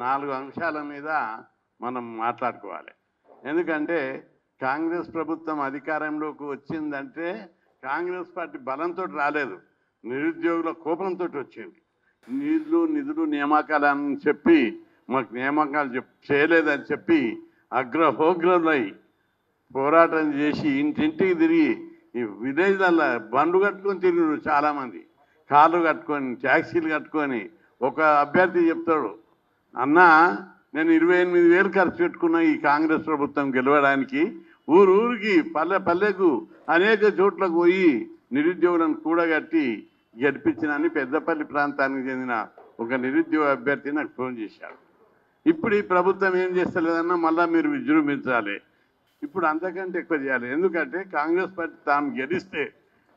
4 అంశాల మీద మనం మాట్లాడుకోవాలి. ఎందుకంటే కాంగ్రెస్ ప్రభుత్వం అధికారంలోకి వచ్చిందంటే కాంగ్రెస్ పార్టీ బలంతో రాలేదు, నిరుద్యోగుల కోపంతో వచ్చింది. నీళ్లు నిధులు నియామకాలని చెప్పి మాకు నియామకాలు చేయలేదని చెప్పి అగ్రహోగ్రులై పోరాటం చేసి ఇంటింటికి తిరిగి ఈ విలేజ్లలో బండ్లు కట్టుకొని తిరిగినారు చాలామంది, కార్లు కట్టుకొని ట్యాక్సీలు కట్టుకొని. ఒక అభ్యర్థి చెప్తాడు, అన్న నేను 28,000 ఖర్చు పెట్టుకున్నా ఈ కాంగ్రెస్ ప్రభుత్వం గెలవడానికి, ఊరికి పల్లె పల్లెకు అనేక చోట్లకు పోయి నిరుద్యోగులను కూడగట్టి గెలిపించినని పెద్దపల్లి ప్రాంతానికి చెందిన ఒక నిరుద్యోగ అభ్యర్థి నాకు ఫోన్ చేశాడు. ఇప్పుడు ఈ ప్రభుత్వం ఏం చేస్తలేదన్నా మళ్ళీ మీరు విజృంభించాలి, ఇప్పుడు అంతకంటే ఎక్కువ చేయాలి. ఎందుకంటే కాంగ్రెస్ పార్టీ తాను గెలిస్తే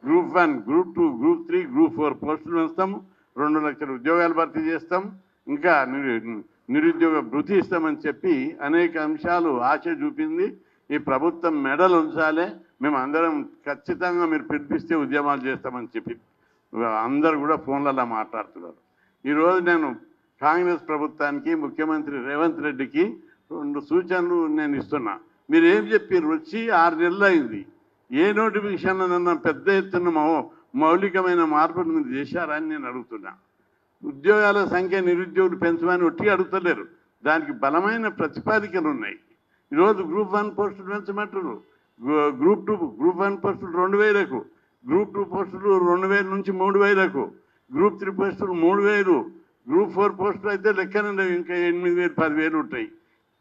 గ్రూప్ 1, గ్రూప్ 2, గ్రూప్ 3, గ్రూప్ 4 పోస్టులు వేస్తాము, 2 లక్షల ఉద్యోగాలు భర్తీ చేస్తాం, ఇంకా నిరుద్యోగ భృతి ఇస్తామని చెప్పి అనేక అంశాలు ఆశ చూపింది. ఈ ప్రభుత్వం మెడలు ఉంచాలి, మేము అందరం ఖచ్చితంగా మీరు పిలిపిస్తే ఉద్యమాలు చేస్తామని చెప్పి అందరు కూడా ఫోన్లలో మాట్లాడుతున్నారు. ఈరోజు నేను కాంగ్రెస్ ప్రభుత్వానికి ముఖ్యమంత్రి రేవంత్ రెడ్డికి 2 సూచనలు నేను ఇస్తున్నా. మీరు ఏం చెప్పారు, వచ్చి 6 నెలలు అయింది, ఏ నోటిఫికేషన్లనన్నా పెద్ద ఎత్తున మౌలికమైన మార్పులు మీరు చేశారని నేను అడుగుతున్నా. ఉద్యోగాల సంఖ్య నిరుద్యోగులు పెంచమని ఒట్టి అడుగుతలేరు, దానికి బలమైన ప్రతిపాదికలు ఉన్నాయి. ఈరోజు గ్రూప్ 1 పోస్టులు పెంచమంటారు, గ్రూప్ 2 గ్రూప్ 1 పోస్టులు 2,000కు, గ్రూప్ 2 పోస్టులు 2,000 నుంచి 3,000కు, గ్రూప్ 3 పోస్టులు 3,000, గ్రూప్ 4 పోస్టులు అయితే లెక్కన ఇంకా 8,000 10,000 ఉంటాయి,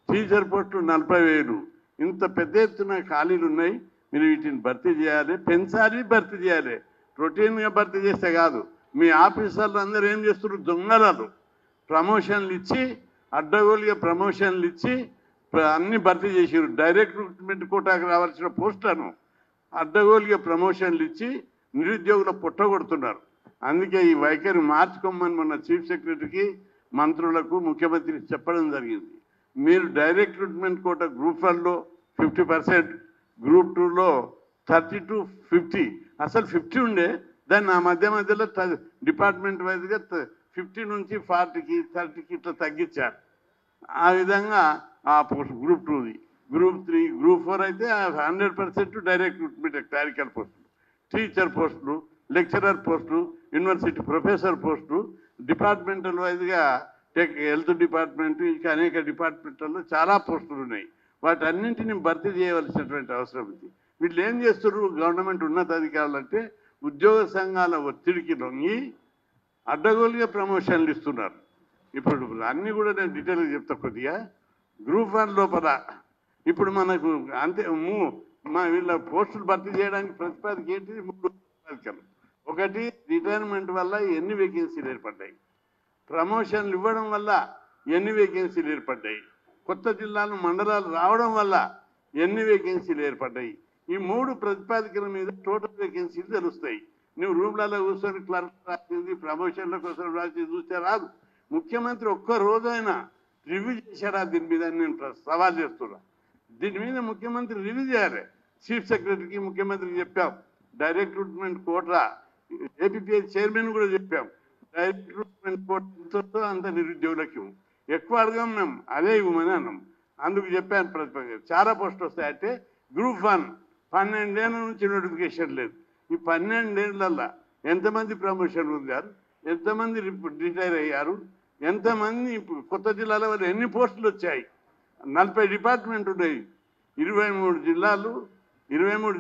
టీచర్ పోస్టులు 40,000. ఇంత పెద్ద ఎత్తున ఖాళీలు ఉన్నాయి, మీరు వీటిని భర్తీ చేయాలి, పెంచాలి, భర్తీ చేయాలి. రొటీన్గా భర్తీ చేస్తే కాదు. మీ ఆఫీసర్లు అందరూ ఏం చేస్తున్నారు, దొంగలు ప్రమోషన్లు ఇచ్చి అడ్డగోలుగా ప్రమోషన్లు ఇచ్చి అన్ని భర్తీ చేసారు. డైరెక్ట్ రిక్రూట్మెంట్ కోటాకు రావాల్సిన పోస్టులను అడ్డగోలుగా ప్రమోషన్లు ఇచ్చి నిరుద్యోగుల పుట్టగొడుతున్నారు. అందుకే ఈ వైఖరి మార్చుకోమని మొన్న చీఫ్ సెక్రటరీకి మంత్రులకు ముఖ్యమంత్రికి చెప్పడం జరిగింది. మీరు డైరెక్ట్ రిక్రూట్మెంట్ కోట గ్రూప్ 1లో 50%, గ్రూప్ 2లో 30 to 50, అసలు 50 ఉండే, దాన్ని ఆ మధ్యలో డిపార్ట్మెంట్ వైజ్గా 50 నుంచి 40కి 30కి ఇట్లా తగ్గించారు. ఆ విధంగా ఆ పోస్ట్ గ్రూప్ 2ది, గ్రూప్ 3, గ్రూప్ 4 అయితే 100% డైరెక్ట్ రిక్రూట్మెంట్ క్లారికల్ పోస్టులు, టీచర్ పోస్టులు, లెక్చరర్ పోస్టులు, యూనివర్సిటీ ప్రొఫెసర్ పోస్టులు, డిపార్ట్మెంటల్ వైజ్గా హెల్త్ డిపార్ట్మెంట్ ఇంకా అనేక డిపార్ట్మెంట్లలో చాలా పోస్టులు ఉన్నాయి. వాటన్నింటినీ భర్తీ చేయవలసినటువంటి అవసరం ఉంది. వీళ్ళు ఏం చేస్తున్నారు, గవర్నమెంట్ ఉన్నతాధికారులు అంటే ఉద్యోగ సంఘాల ఒత్తిడికి లొంగి అడ్డగోలుగా ప్రమోషన్లు ఇస్తున్నారు. ఇప్పుడు అన్నీ కూడా నేను డీటెయిల్గా చెప్తా కొద్దిగా. గ్రూప్ 1 లోపల ఇప్పుడు మనకు అంతే వీళ్ళ పోస్టులు భర్తీ చేయడానికి ప్రతిపాదిక ఏంటి, 3 ప్రతిపాదికలు. ఒకటి, రిటైర్మెంట్ వల్ల ఎన్ని వేకెన్సీలు ఏర్పడ్డాయి, ప్రమోషన్లు ఇవ్వడం వల్ల ఎన్ని వేకెన్సీలు ఏర్పడ్డాయి, కొత్త జిల్లాలు మండలాలు రావడం వల్ల ఎన్ని వేకెన్సీలు ఏర్పడ్డాయి. ఈ 3 ప్రతిపాదికల మీద టోటల్ వేకెన్సీలు తెలుస్తాయి. నువ్వు రూమ్లలో కూర్చొని క్లర్క్ రాసింది ప్రమోషన్ల కోసం రాసి చూస్తే రాదు. ముఖ్యమంత్రి ఒక్క రోజైనా రివ్యూ చేశారా దీని మీద నేను సవాల్ చేస్తున్నా. దీని మీద ముఖ్యమంత్రి రివ్యూ చేయాలి. చీఫ్ సెక్రటరీకి ముఖ్యమంత్రికి చెప్పాం, direct recruitment quota APPS chairman కూడా చెప్పాం, డైరెక్ట్ రిక్రూట్మెంట్ కోటా అంత నిరుద్యోగులకి ఎక్కువ అడగాం మేము, అదే ఇవ్వమని అన్నాం. అందుకు చెప్పాను ప్రతిపక్షం చాలా పోస్టులు వస్తాయంటే గ్రూప్ 1 12 ఏళ్ళ నుంచి నోటిఫికేషన్ లేదు. ఈ 12 ఏళ్ళల్లో ఎంతమంది ప్రమోషన్ పొందారు, ఎంతమంది రిటైర్ అయ్యారు, ఎంతమంది కొత్త జిల్లాల వల్ల ఎన్ని పోస్టులు వచ్చాయి. 40 డిపార్ట్మెంట్ ఉన్నాయి, 23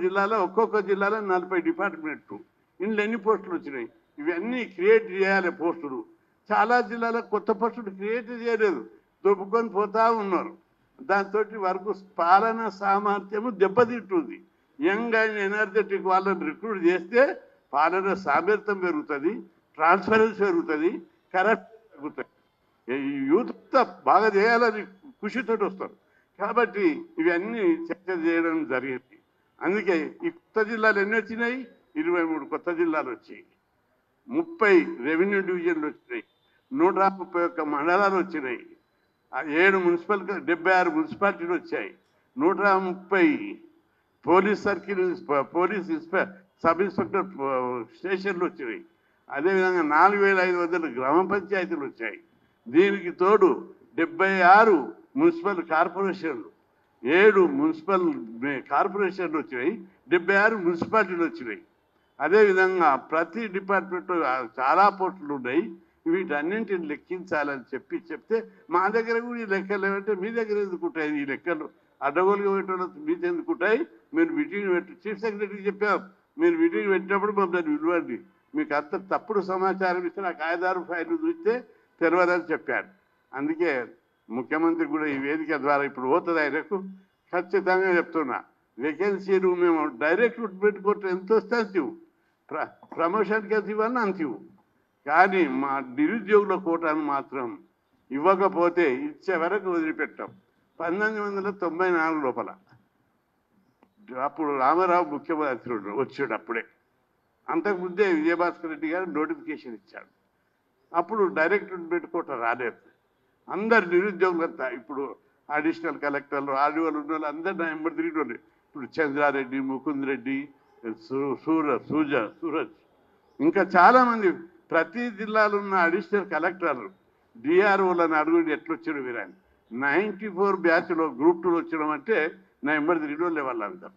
జిల్లాలో ఒక్కొక్క జిల్లాలో 40 డిపార్ట్మెంట్లు, ఇందులో ఎన్ని పోస్టులు వచ్చినాయి. ఇవన్నీ క్రియేట్ చేయాలి పోస్టులు. చాలా జిల్లాలో కొత్త పోస్టులు క్రియేట్ చేయలేదు, దొబ్బుకొని పోతా ఉన్నారు. దాంతో వరకు పాలన సామర్థ్యము దెబ్బతింటుంది. యంగ్ అండ్ ఎనర్జెటిక్ వాళ్ళని రిక్రూట్ చేస్తే పాలన సామర్థ్యం పెరుగుతుంది, ట్రాన్స్పరెన్సీ పెరుగుతుంది, కరప్షన్ తగ్గుతుంది. యూత్ బాగా చేయాలని కృషితో వస్తారు. కాబట్టి ఇవన్నీ చర్చ చేయడం జరిగింది. అందుకే ఈ కొత్త జిల్లాలు ఎన్ని వచ్చినాయి, 23 కొత్త జిల్లాలు వచ్చాయి, 30 రెవెన్యూ డివిజన్లు వచ్చినాయి, 131 మండలాలు వచ్చినాయి, 7 76 మున్సిపాలిటీలు వచ్చాయి, 130 పోలీస్ సర్కిల్ సబ్ ఇన్స్పెక్టర్ స్టేషన్లు వచ్చినాయి. అదేవిధంగా 4,500 గ్రామ పంచాయతీలు వచ్చాయి. దీనికి తోడు 76 మున్సిపల్ కార్పొరేషన్లు, 7 మున్సిపల్ కార్పొరేషన్లు వచ్చినాయి, 76 మున్సిపాలిటీలు వచ్చినాయి. అదేవిధంగా ప్రతి డిపార్ట్మెంట్లో చాలా పోస్టులు ఉన్నాయి. వీటన్నింటిని లెక్కించాలని చెప్తే మా దగ్గర కూడా ఈ లెక్కలు ఏమంటే మీ దగ్గర ఎందుకుంటాయి ఈ లెక్కలు, అడ్డగోలుగా పెట్టడం మీకు ఎందుకుంటాయి, మీరు మీటింగ్ పెట్టి చీఫ్ సెక్రటరీకి చెప్పాం, మీరు మీటింగ్ పెట్టినప్పుడు మమ్మల్ని విలువండి, మీకు అంత తప్పుడు సమాచారం ఇస్తే నాకు కాగితాలు ఫైలు చూస్తే తెలియదని చెప్పాడు. అందుకే ముఖ్యమంత్రి కూడా ఈ వేదిక ద్వారా ఇప్పుడు పోతుంది ఆయనకు ఖచ్చితంగా చెప్తున్నా, వేకెన్సీలు మేము డైరెక్ట్ పెట్టుకుంటే ఎంత వస్తే అంత ఇవ్వు, ప్రమోషన్కి ఎంత ఇవ్వాలని అంత ఇవ్వు, కానీ మా నిరుద్యోగుల కోటాను మాత్రం ఇవ్వకపోతే ఇచ్చే వరకు వదిలిపెట్టాం. 1994 లోపల అప్పుడు రామారావు ముఖ్యమంత్రి వచ్చాడు. అప్పుడే అంతకుముందే విజయభాస్కర్ రెడ్డి గారు నోటిఫికేషన్ ఇచ్చాడు. అప్పుడు డైరెక్ట్ పెట్టుకోవటం రాలేదు. అందరు నిరుద్యోగులంతా ఇప్పుడు అడిషనల్ కలెక్టర్లు, ఆర్డీఓలు ఉన్న వాళ్ళు అందరు నా ఎంబడి తిరిగి వాళ్ళు. ఇప్పుడు చంద్రారెడ్డి, ముకుంద్ రెడ్డి, సూరజ్, ఇంకా చాలామంది ప్రతి జిల్లాలో ఉన్న అడిషనల్ కలెక్టర్లు, డిఆర్ఓలను అడుగుని ఎట్లొచ్చాడు వీరాని. 94 బ్యాచ్లో గ్రూప్ 2 వచ్చడం అంటే నా ఎంబడి తిరిగి వాళ్ళే వాళ్ళంతా.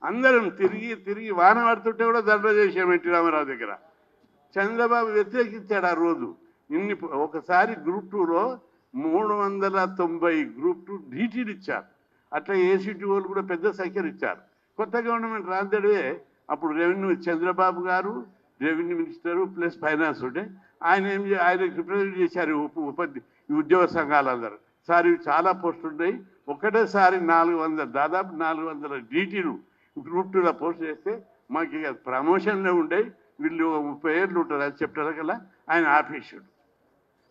అందరం తిరిగి వాన పడుతుంటే కూడా దండ చేసాం ఎన్టీ రామారావు దగ్గర. చంద్రబాబు వ్యతిరేకించాడు ఆ రోజు. ఒకసారి గ్రూప్ 2లో 390 గ్రూప్ 2 డీటీలు ఇచ్చారు. అట్లా ఏసీటీ వాళ్ళు కూడా పెద్ద సంఖ్యలు ఇచ్చారు. కొత్త గవర్నమెంట్ రాందడే అప్పుడు రెవెన్యూ చంద్రబాబు గారు రెవెన్యూ మినిస్టరు ప్లస్ ఫైనాన్స్ ఉంటే ఆయన రిప్రజెంట్ చేశారు ఉద్యోగ సంఘాలందరూ. సార్ ఇవి చాలా పోస్టులు ఉన్నాయి, ఒకటేసారి 400 దాదాపు 400 డీటీలు గ్రూప్ 2లో పోస్ట్ చేస్తే మాకు ఇక ప్రమోషన్లే ఉండేవి, వీళ్ళు 30 ఏళ్ళు ఉంటారు అని చెప్పారు కదా. ఆయన ఆపేసాడు.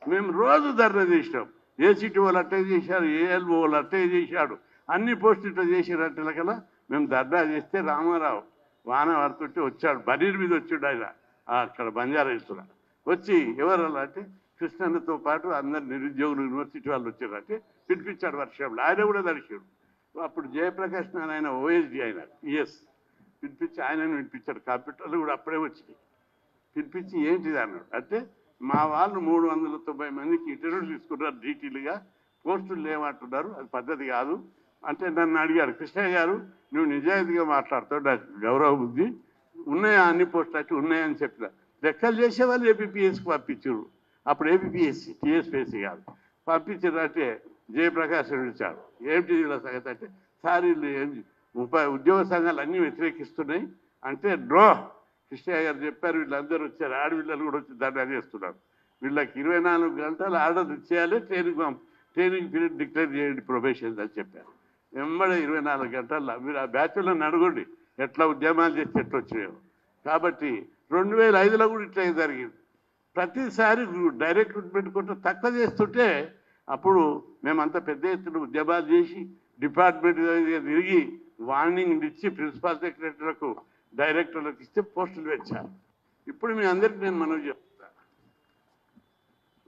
మేము రోజు ధర్నా చేసినాం. ఏసీటీ వాళ్ళు అట్టే చేశారు, ఏఎల్ఓ వాళ్ళు అట్టే చేశాడు, అన్ని పోస్టులు ఇట్లా చేసినట్టు కదా. మేము ధర్నా చేస్తే రామారావు వాన పడుతుంటే వచ్చాడు, బనీర్ మీద వచ్చాడు ఆయన అక్కడ బంజారా హిల్స్లో వచ్చి ఎవరు అంటే కృష్ణన్నతో పాటు అందరు నిరుద్యోగులు యూనివర్సిటీ వాళ్ళు వచ్చారంటే పిలిపించాడు వర్షంలో. ఆయన కూడా తడిచాడు. అప్పుడు జయప్రకాష్ నారాయణ ఓఎస్డి ఆయన ఈఎస్ పిలిపించి ఆయనను వినిపించాడు. కంప్యూటర్లు కూడా అప్పుడే వచ్చినాయి. పిలిపించి ఏంటిది అన్నాడు. అంటే మా వాళ్ళు 390 మందికి ఇంటర్వ్యూలు తీసుకున్నారు డీటీలుగా, పోస్టులు లేవంటున్నారు, అది పద్ధతి కాదు అంటే నన్ను అడిగారు, కృష్ణయ్య గారు నువ్వు నిజాయితీగా మాట్లాడుతావు, నాకు గౌరవం ఉంది, ఉన్నాయా అన్ని పోస్టులు అంటే ఉన్నాయని చెప్పిన. లెక్కలు చేసేవాళ్ళు ఏపీపీఎస్కి పంపించారు. అప్పుడు ఏపీపీఎస్సీ టీఎస్పీఎస్సీ కాదు. పంపించారు అంటే జయప్రకాష్ ఇచ్చాడు. ఏమిటి ఇలా సంగతి అంటే సార్ ఉద్యోగ సంఘాలు అన్నీ వ్యతిరేకిస్తున్నాయి అంటే డ్రో కృష్ణయ్య గారు చెప్పారు. వీళ్ళందరూ వచ్చారు, ఆడపిల్లలు కూడా వచ్చి దండా చేస్తున్నారు. వీళ్ళకి 24 గంటలు ఆర్డర్ ఇచ్చేయాలి, ట్రైనింగ్ పీరియడ్ డిక్లేర్ చేయండి ప్రొబేషన్ అని చెప్పారు. వెంబడే 24 గంటల్లో మీరు ఆ బ్యాచ్లను అడగండి ఎట్లా ఉద్యమాలు చేస్తే ఎట్లా వచ్చినాయో. కాబట్టి 2005లో కూడా ఇట్లా జరిగింది. ప్రతిసారి డైరెక్ట్ పెట్టుకుంటూ తక్కువ చేస్తుంటే అప్పుడు మేమంతా పెద్ద ఎత్తున ఉద్యమాలు చేసి డిపార్ట్మెంట్ తిరిగి వార్నింగ్ ఇచ్చి ప్రిన్సిపల్ సెక్రటరీలకు డైరెక్టర్లకు ఇస్తే పోస్టులు పెంచారు. ఇప్పుడు మీ అందరికీ నేను మనవి చెప్తా,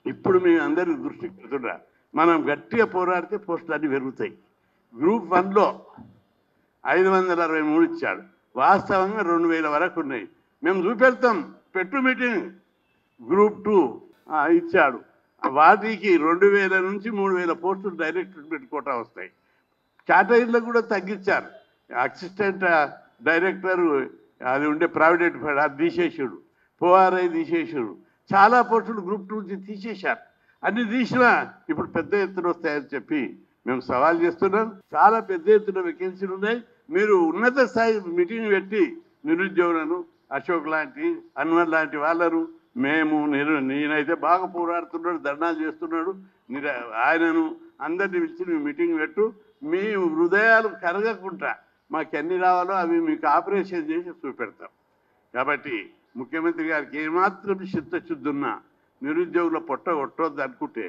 ఇప్పుడు మీ అందరి దృష్టికి పెడుతున్నా, మనం గట్టిగా పోరాడితే పోస్టులు అన్నీ పెరుగుతాయి. గ్రూప్ 1లో 563 ఇచ్చాడు, వాస్తవంగా 2000 వరకు ఉన్నాయి. మేము చూపెడతాం, పెట్టు మీటింగ్. గ్రూప్ 2 ఇచ్చాడు, వాటికి 2000 నుంచి 3000 పోస్టులు డైరెక్ట్ పెట్టుకోవటం వస్తాయి. కేటగిరీలకు కూడా తగ్గించారు. అసిస్టెంట్ డైరెక్టర్ అది ఉండే ప్రావిడెంట్ ఫండ్ అది తీసేసాడు, పోఆర్ఐ తీసేసాడు, చాలా పోస్టులు గ్రూప్ 2 నుంచి తీసేశారు. అన్ని తీసినా ఇప్పుడు పెద్ద ఎత్తున వస్తాయని చెప్పి మేము సవాల్ చేస్తున్నాం. చాలా పెద్ద ఎత్తున వేకెన్సీలు ఉన్నాయి. మీరు ఉన్నత స్థాయి మీటింగ్ పెట్టి నిరుద్యోగులను, అశోక్ లాంటి అన్వర్ లాంటి వాళ్ళను, నేనైతే బాగా పోరాడుతున్నాడు, ధర్నాలు చేస్తున్నాడు, ఆయనను అందరినీ పిలిచి మీటింగ్ పెట్టు, మీ హృదయాలు కరగకుండా మాకు ఎన్ని రావాలో అవి మీకు ఆపరేషన్ చేసి చూపెడతాం. కాబట్టి ముఖ్యమంత్రి గారికి ఏమాత్రం చిత్తశుద్ధి ఉన్నా నిరుద్యోగుల పొట్ట కొట్టొద్దు అనుకుంటే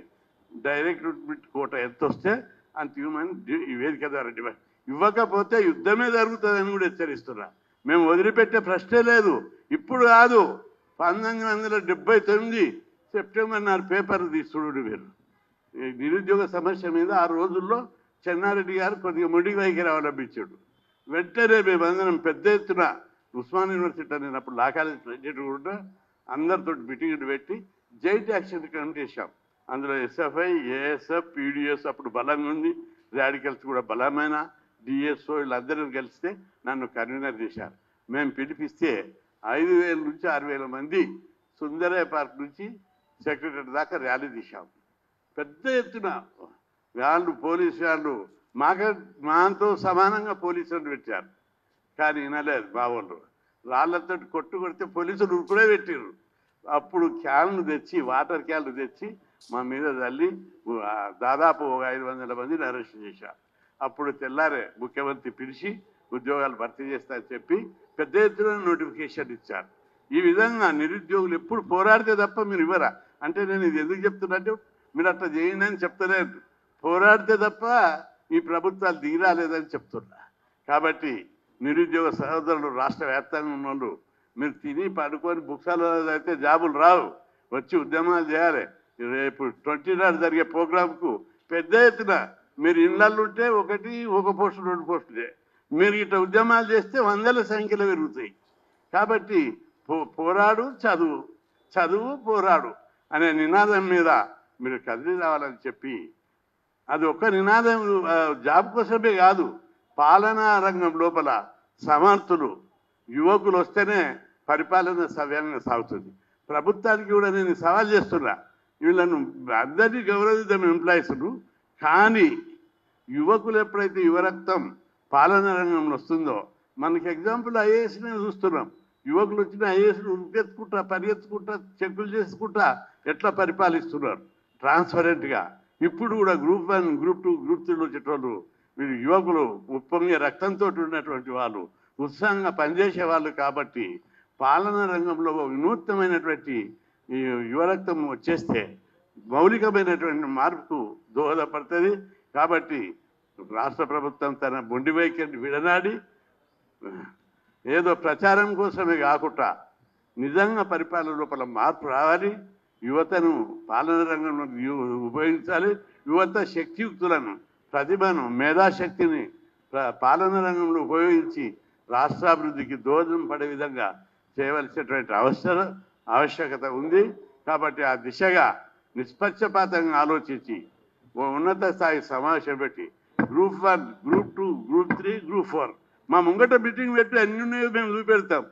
డైరెక్ట్ రిక్రూట్మెంట్ కోట ఎంత వస్తే అంత ఇవ్వమని ఈ వేదిక ద్వారా ఇవ్వకపోతే యుద్ధమే జరుగుతుందని కూడా హెచ్చరిస్తున్నా. మేము వదిలిపెట్టే ప్రశ్నే లేదు. ఇప్పుడు కాదు, 1979 సెప్టెంబర్ 4 పేపర్ తీసుడు మీరు నిరుద్యోగ సమస్య మీద ఆ రోజుల్లో చెన్నారెడ్డి గారు కొద్దిగా మొండి వైఖరి అవలంబించాడు. వెంటనే మేమందరం పెద్ద ఎత్తున ఉస్మాన్ యూనివర్సిటీ నేను అప్పుడు లా కాలేజ్ ప్రెసిడెంట్ కూడా అందరితో మీటింగ్లు పెట్టి జాయింట్ యాక్షన్ కమిటీ చేశాం. అందులో ఎస్ఎఫ్ఐ, ఏఎస్ఎఫ్, పీడిఎస్ అప్పుడు బలంగా ఉంది, రాడికల్స్ కూడా బలమైన, డిఎస్ఓ వీళ్ళందరూ కలిస్తే నన్ను కన్వీనర్ చేశారు. మేము పిలిపిస్తే 5,000 నుంచి 6,000 మంది సుందరయ్య పార్క్ నుంచి సెక్రటరీ దాకా ర్యాలీ తీశాం. పెద్ద ఎత్తున వాళ్ళు పోలీసు వాళ్ళు మాతో సమానంగా పోలీసులను పెట్టారు. కానీ వినలేదు మా వాళ్ళు. రాళ్లతో కొడితే పోలీసులు కూడా పెట్టారు. అప్పుడు క్యాన్లు తెచ్చి, వాటర్ క్యాన్లు తెచ్చి మా మీద తల్లి దాదాపు 500 మందిని అరెస్ట్ చేశారు. అప్పుడు తెల్లారే ముఖ్యమంత్రి పిలిచి ఉద్యోగాలు భర్తీ చేస్తారని చెప్పి పెద్ద ఎత్తున నోటిఫికేషన్ ఇచ్చారు. ఈ విధంగా నిరుద్యోగులు ఎప్పుడు పోరాడితే తప్ప మీరు ఇవ్వరా అంటే నేను ఇది ఎందుకు చెప్తున్నట్టు మీరు అట్లా చేయండి అని చెప్తలేదు. పోరాడితే తప్ప ఈ ప్రభుత్వాలు దిగిరాలేదని చెప్తున్నా. కాబట్టి నిరుద్యోగ సహోదరులు రాష్ట్ర వ్యాప్తంగా ఉన్న వాళ్ళు మీరు తిని పడుకొని బుక్సాలు అయితే జాబులు రావు, వచ్చి ఉద్యమాలు చేయాలి. రేపు 20 నాడు జరిగే ప్రోగ్రాంకు పెద్ద ఎత్తున మీరు ఇళ్ళల్లో ఉంటే ఒక పోస్టు 2 పోస్టులే, మీరు ఇట్లా ఉద్యమాలు చేస్తే 100ల సంఖ్యలో పెరుగుతాయి. కాబట్టి పోరాడు చదువు, చదువు పోరాడు అనే నినాదం మీద మీరు కదిలి రావాలని చెప్పి, అది ఒక్క నినాదం జాబ్ కోసమే కాదు, పాలనా రంగం లోపల సమర్థులు యువకులు వస్తేనే పరిపాలన సవ్యంగా సాగుతుంది. ప్రభుత్వానికి కూడా నేను సవాల్ చేస్తున్నా, వీళ్ళను అందరినీ గౌరవిద్దాం ఎంప్లాయీస్ను, కానీ యువకులు ఎప్పుడైతే యువరక్తం పాలనా రంగంలో వస్తుందో, మనకి ఎగ్జాంపుల్ ఐఏఎస్ని చూస్తున్నాం. యువకులు వచ్చిన ఐఏఎస్ను ఉరికెత్తుకుంటా పరిగెత్తుకుంటా చెక్కులు చేసుకుంటా ఎట్లా పరిపాలిస్తున్నారు ట్రాన్స్పరెంట్గా. ఇప్పుడు కూడా గ్రూప్ 1, గ్రూప్ 2, గ్రూప్ 3 వచ్చేటోళ్ళు వీళ్ళు యువకులు ఉప్పొంగే రక్తంతో ఉన్నటువంటి వాళ్ళు, ఉత్సాహంగా పనిచేసే వాళ్ళు. కాబట్టి పాలనా రంగంలో వినూత్నమైనటువంటి ఈ యువరక్తం వచ్చేస్తే మౌలికమైనటువంటి మార్పుకు దోహదపడుతుంది. కాబట్టి రాష్ట్ర ప్రభుత్వం తన మొండి వైఖరిని విడనాడి ఏదో ప్రచారం కోసమే కాకుండా నిజంగా పరిపాలన లోపల మార్పు రావాలి. యువతను పాలన రంగంలో ఉపయోగించాలి. యువత శక్తియుక్తులను, ప్రతిభను, మేధాశక్తిని పాలన రంగంలో ఉపయోగించి రాష్ట్రాభివృద్ధికి దోహదం పడే విధంగా చేయవలసినటువంటి ఆవశ్యకత ఉంది. కాబట్టి ఆ దిశగా నిష్పక్షపాతంగా ఆలోచించి ఓ ఉన్నత స్థాయి సమావేశం పెట్టి గ్రూప్ 1, గ్రూప్ 2, గ్రూప్ 3, గ్రూప్ 4 మా ముంగట మీటింగ్ పెట్టి అన్ని ఉన్నాయో మేము చూపెడతాం.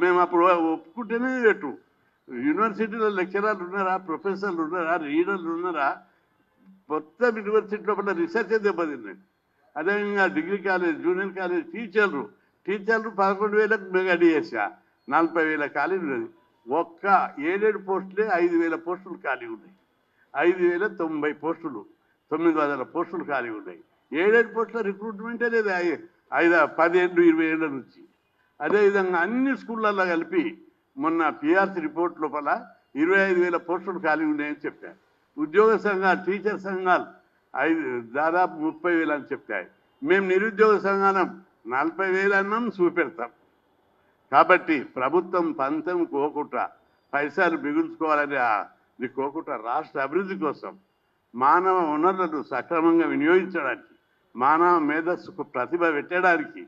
మేము అప్పుడు ఒప్పుకుంటేనే పెట్టు. యూనివర్సిటీలో లెక్చరర్లు ఉన్నారా, ప్రొఫెసర్లు ఉన్నారా, రీడర్లు ఉన్నారా? మొత్తం యూనివర్సిటీ లోపల రీసెర్చ్ దెబ్బతిందండి. అదేవిధంగా డిగ్రీ కాలేజ్, జూనియర్ కాలేజ్ టీచర్లు 11,000కు మెగా డిఎస్ఆ 40,000 ఖాళీ ఉన్నది. ఒక్క 7 పోస్టులే 5,000 పోస్టులు ఖాళీ ఉన్నాయి. 5,090 పోస్టులు, 900 పోస్టులు ఖాళీ ఉన్నాయి. 7 పోస్టుల రిక్రూట్మెంటే లేదు 10 ఏళ్ళు 20 ఏళ్ళ నుంచి. అదేవిధంగా అన్ని స్కూళ్ళల్లో కలిపి మొన్న పిఆర్సీ రిపోర్ట్ లోపల 25,000 పోస్టులు ఖాళీ ఉన్నాయని చెప్పారు. ఉద్యోగ సంఘాలు, టీచర్ సంఘాలు దాదాపు 30,000 అని చెప్పాయి. మేము నిరుద్యోగ సంఘాలం 40,000 అన్నాం, చూపెడతాం. కాబట్టి ప్రభుత్వం పంతం కోకుండా పైసలు మిగుల్చుకోవాలని అది కోకుండా రాష్ట్ర అభివృద్ధి కోసం మానవ వనరులను సక్రమంగా వినియోగించడానికి, మానవ మేధస్సుకు ప్రతిభ పెట్టడానికి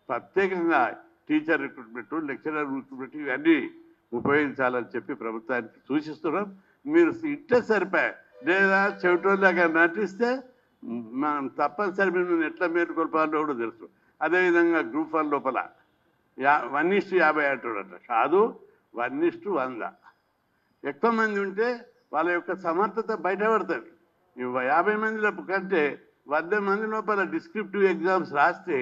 ప్రత్యేకంగా టీచర్ రిక్రూట్మెంట్, లెక్చరర్ రిక్రూట్మెంట్ ఇవన్నీ ఉపయోగించాలని చెప్పి ప్రభుత్వానికి సూచిస్తున్నాం. మీరు ఇట్టే సరిపోయి లేదా చెవిటోళ్ళగా నటిస్తే మనం తప్పనిసరి మీరు ఎట్లా మేలుకొల్పాలో కూడా తెలుసు. అదేవిధంగా గ్రూప్ 1 లోపల 1:50 అంటాడట, కాదు 1:100. ఎక్కువ మంది ఉంటే వాళ్ళ యొక్క సమర్థత బయటపడుతుంది. 50 మంది కంటే 100 మంది లోపల డిస్క్రిప్టివ్ ఎగ్జామ్స్ రాస్తే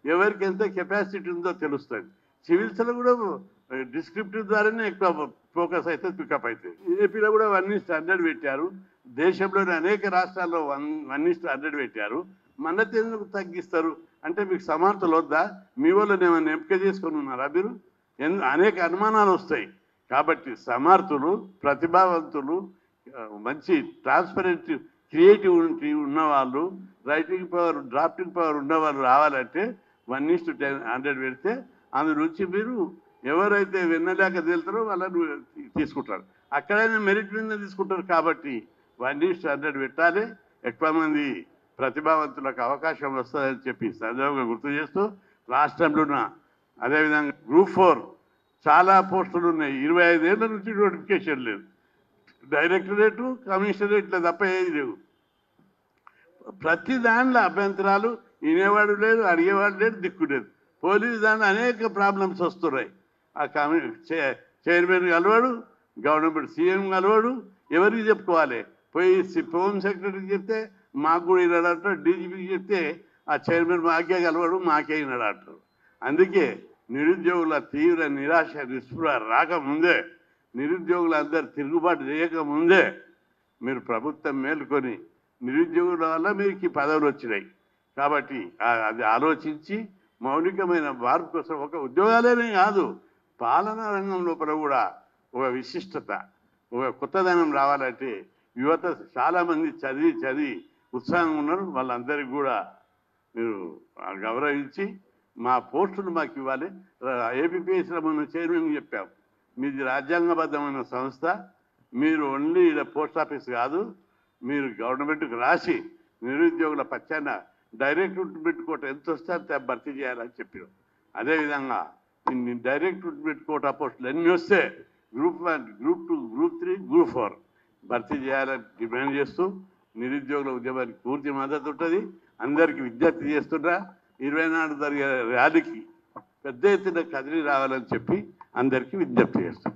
ఎవరికి ఎంత కెపాసిటీ ఉందో తెలుస్తుంది. సివిల్స్లో కూడా డిస్క్రిప్టివ్ ద్వారానే ఎక్కువ ఫోకస్ అయితే పికప్ అవుతుంది. ఏపీలో కూడా 1:100 పెట్టారు. దేశంలోని అనేక రాష్ట్రాల్లో 1:100 పెట్టారు. మనది ఎందుకు తగ్గిస్తారు అంటే మీకు సమర్థులు వద్దా? మీ వాళ్ళని ఏమైనా ఎంపిక చేసుకొని ఉన్నారా మీరు? అనేక అనుమానాలు వస్తాయి. కాబట్టి సమర్థులు, ప్రతిభావంతులు, మంచి ట్రాన్స్పరెంట్ క్రియేటివిటీ ఉన్నవాళ్ళు, రైటింగ్ పవర్, డ్రాఫ్టింగ్ పవర్ ఉన్నవాళ్ళు రావాలంటే 1:100 పెడితే అందు నుంచి మీరు ఎవరైతే విన్నలేక తేలుతారో వాళ్ళని తీసుకుంటారు. అక్కడైనా మెరిట్ మీద తీసుకుంటారు. కాబట్టి 1:100 పెట్టాలి. ఎక్కువ మంది ప్రతిభావంతులకు అవకాశం వస్తుందని చెప్పి సందర్భంగా గుర్తు చేస్తూ, రాష్ట్రంలో అదేవిధంగా గ్రూప్ 4 చాలా పోస్టులు ఉన్నాయి. 25 ఏళ్ళ నుంచి నోటిఫికేషన్ లేదు. డైరెక్టరేటు కమిషనరేట్లే తప్ప ఏది లేవు. ప్రతి దాంట్లో అభ్యంతరాలు, వినేవాడు లేడు, అడిగేవాడు లేడు, దిక్కు లేదు. పోలీసు దాంట్లో అనేక ప్రాబ్లమ్స్ వస్తున్నాయి. ఆ చైర్మన్ కలవాడు, గవర్నమెంట్ సీఎం కలవాడు, ఎవరికి చెప్పుకోవాలి? పోయి హోమ్ సెక్రటరీకి చెప్తే మాకు కూడా విన్నాడు అంటారు, డీజీపీకి చెప్తే ఆ చైర్మన్ మాకే కలవాడు, మాకే విన్నాడు అంటారు. అందుకే నిరుద్యోగుల తీవ్ర నిరాశ నిస్పృహ రాకముందే, నిరుద్యోగులందరూ తిరుగుబాటు చేయకముందే మీరు ప్రభుత్వం మేలుకొని, నిరుద్యోగుల వల్ల మీకు పదవులు వచ్చినాయి కాబట్టి అది ఆలోచించి మౌలికమైన మార్పు కోసం ఒక ఉద్యోగాలనే కాదు, పాలనా రంగం లోపల కూడా ఒక విశిష్టత, ఒక కొత్తదనం రావాలంటే యువత చాలామంది చదివి ఉత్సాహంగా ఉన్నారు. వాళ్ళందరికీ కూడా మీరు గౌరవించి మా పోస్టులు మాకు ఇవ్వాలి. ఏపీపీఎస్లో మనం చైర్మన్ చెప్పాం, మీది రాజ్యాంగబద్ధమైన సంస్థ, మీరు ఓన్లీ ఇలా పోస్ట్ ఆఫీస్ కాదు, మీరు గవర్నమెంట్కి రాసి నిరుద్యోగుల పక్షాన డైరెక్ట్ రిక్రూట్మెంట్ కోట ఎంత వస్తే అంత భర్తీ చేయాలని చెప్పారు. అదేవిధంగా డైరెక్ట్ రిక్రూట్మెంట్ కోటా పోస్టులు ఎన్ని వస్తే గ్రూప్ 1, గ్రూప్ 2, గ్రూప్ 3, గ్రూప్ 4 భర్తీ చేయాలని డిమాండ్ చేస్తూ నిరుద్యోగుల ఉద్యమానికి పూర్తి మద్దతు ఉంటుంది. అందరికీ విజ్ఞప్తి చేస్తున్నా, 24 జరిగే ర్యాలీకి పెద్ద ఎత్తున కదిలి రావాలని చెప్పి అందరికీ విజ్ఞప్తి చేస్తాం.